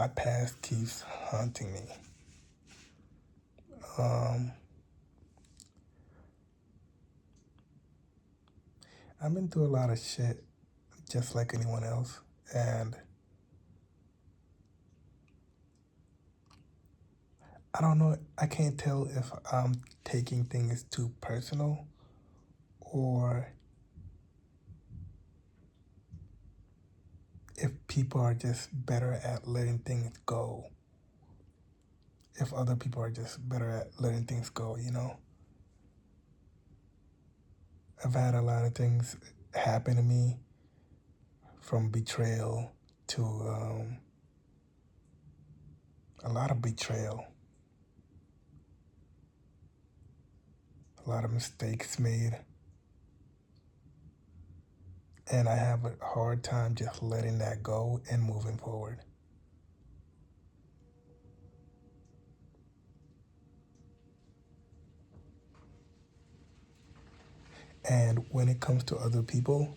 my past keeps haunting me. Um, I've been through a lot of shit, just like anyone else, and I don't know. I can't tell if I'm taking things too personal or if people are just better at letting things go. If other people are just better at letting things go. I've had a lot of things happen to me, from betrayal to a lot of betrayal, a lot of mistakes made, and I have a hard time just letting that go and moving forward. And when it comes to other people,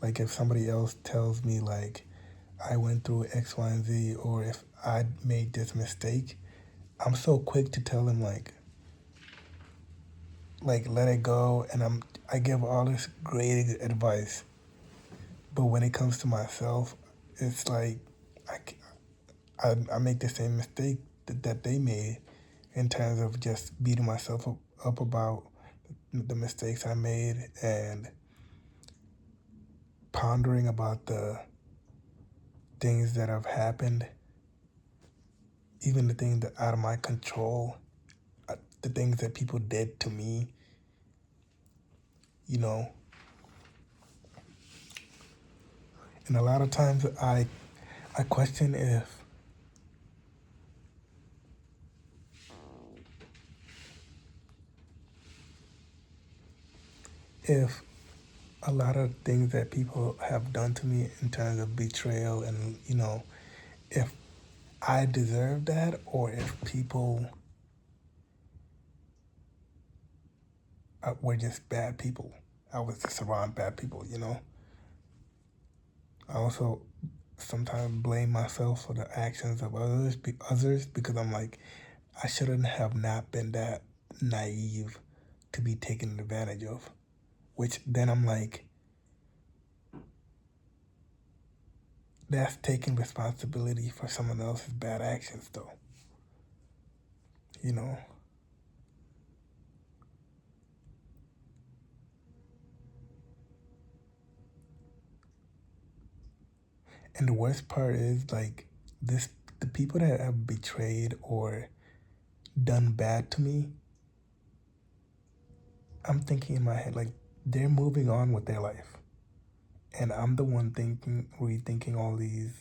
like if somebody else tells me like I went through X, Y, and Z, or if I made this mistake, I'm so quick to tell them like let it go, and I give all this great advice. But when it comes to myself, it's like I, I make the same mistake that they made in terms of just beating myself up about the mistakes I made and pondering about the things that have happened, even the things that out of my control, the things that people did to me, you know. And a lot of times I question if a lot of things that people have done to me in terms of betrayal and if I deserve that, or if people were just bad people. I was just around bad people. I also sometimes blame myself for the actions of others because I'm like, I shouldn't have not been that naive to be taken advantage of. Which then I'm like, that's taking responsibility for someone else's bad actions, though. You know. And the worst part is like this: the people that have betrayed or done bad to me, I'm thinking in my head like they're moving on with their life, and I'm the one thinking, rethinking all these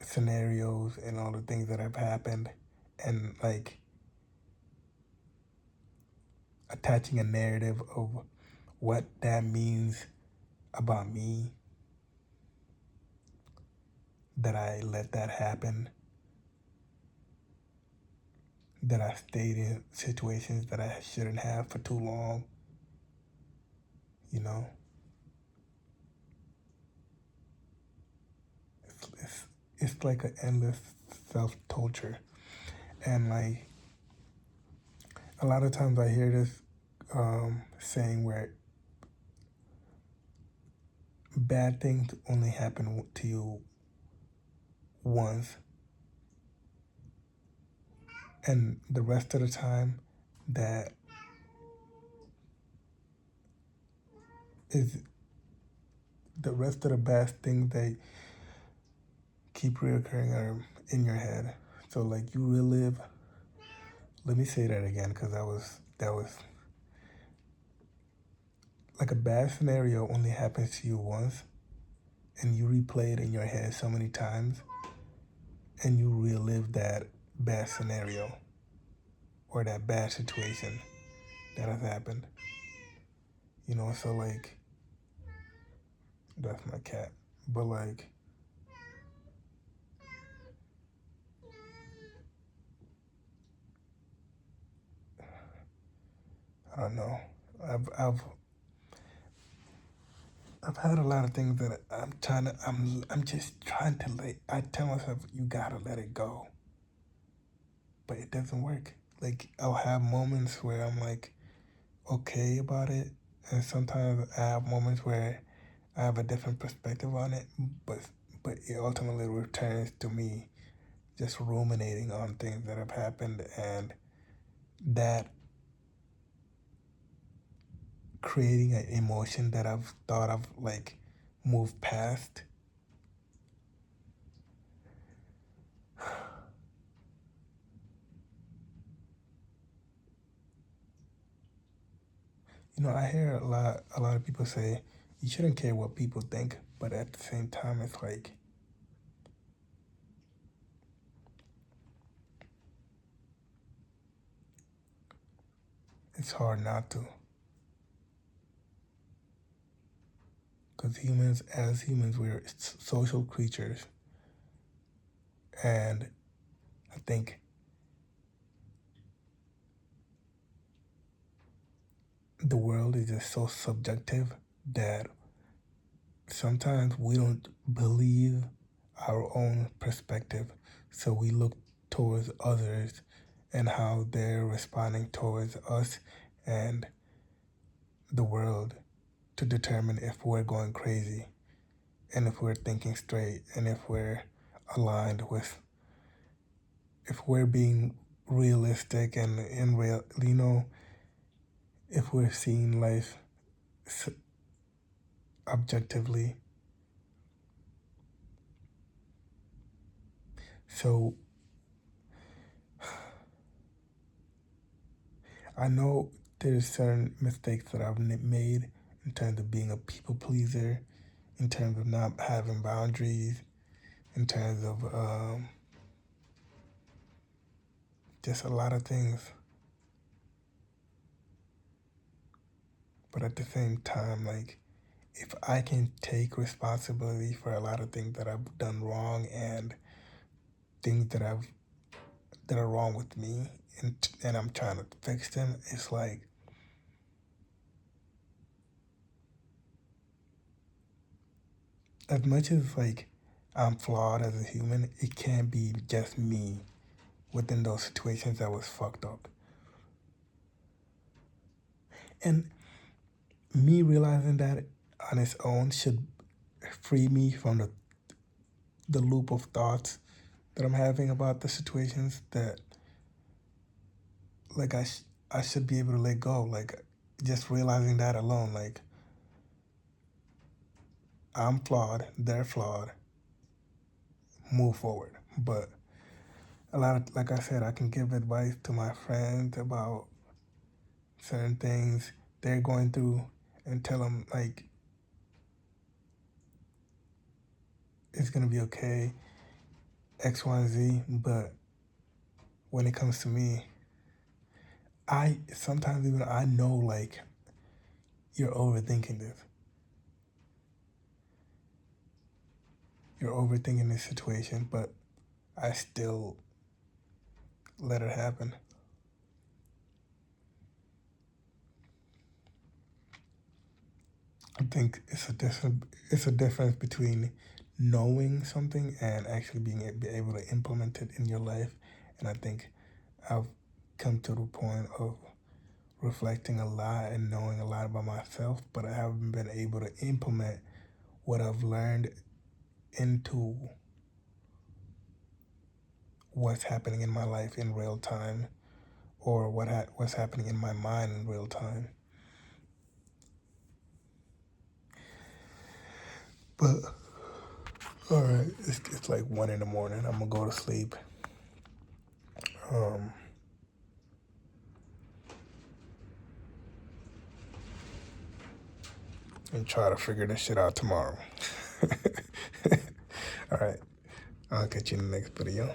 scenarios and all the things that have happened, and like attaching a narrative of what that means about me, that I let that happen, that I stayed in situations that I shouldn't have for too long, you know. It's like an endless self torture, and like a lot of times I hear this saying where bad things only happen to you once, and the rest of the time that is the rest of the bad things that keep reoccurring are in your head. So like you relive. Let me say that again because that was like a bad scenario only happens to you once, and you replay it in your head so many times, and you relive that bad scenario or that bad situation that has happened. So like that's my cat. But like I don't know. I've I've had a lot of things that I'm just trying to I tell myself, you gotta let it go. But it doesn't work. Like, I'll have moments where I'm like, okay about it. And sometimes I have moments where I have a different perspective on it, but it ultimately returns to me just ruminating on things that have happened, and that creating an emotion that I've thought of like moved past. I hear a lot of people say you shouldn't care what people think, but at the same time, it's like it's hard not to, because as humans, we're social creatures, and I think the world is just so subjective that sometimes we don't believe our own perspective, so we look towards others and how they're responding towards us and the world to determine if we're going crazy and if we're thinking straight and if we're aligned with, if we're being realistic and in real, if we're seeing life objectively. So I know there's certain mistakes that I've made in terms of being a people pleaser, in terms of not having boundaries, in terms of just a lot of things. But at the same time, like, if I can take responsibility for a lot of things that I've done wrong and things that are wrong with me, and I'm trying to fix them, it's like as much as like I'm flawed as a human, it can't be just me within those situations that was fucked up. And me realizing that on its own should free me from the loop of thoughts that I'm having about the situations that like I should be able to let go. Like, just realizing that alone, like, I'm flawed, they're flawed, move forward. But a lot of, like I said, I can give advice to my friends about certain things they're going through and tell them like it's gonna be okay, X, Y, and Z. But when it comes to me, I sometimes even I know like you're overthinking this. You're overthinking this situation, but I still let it happen. I think it's a difference between knowing something and actually be able to implement it in your life. And I think I've come to the point of reflecting a lot and knowing a lot about myself, but I haven't been able to implement what I've learned into what's happening in my life in real time, or what's happening in my mind in real time. But all right, it's like 1 in the morning. I'm gonna go to sleep. Um, and try to figure this shit out tomorrow. All right, I'll catch you in the next video.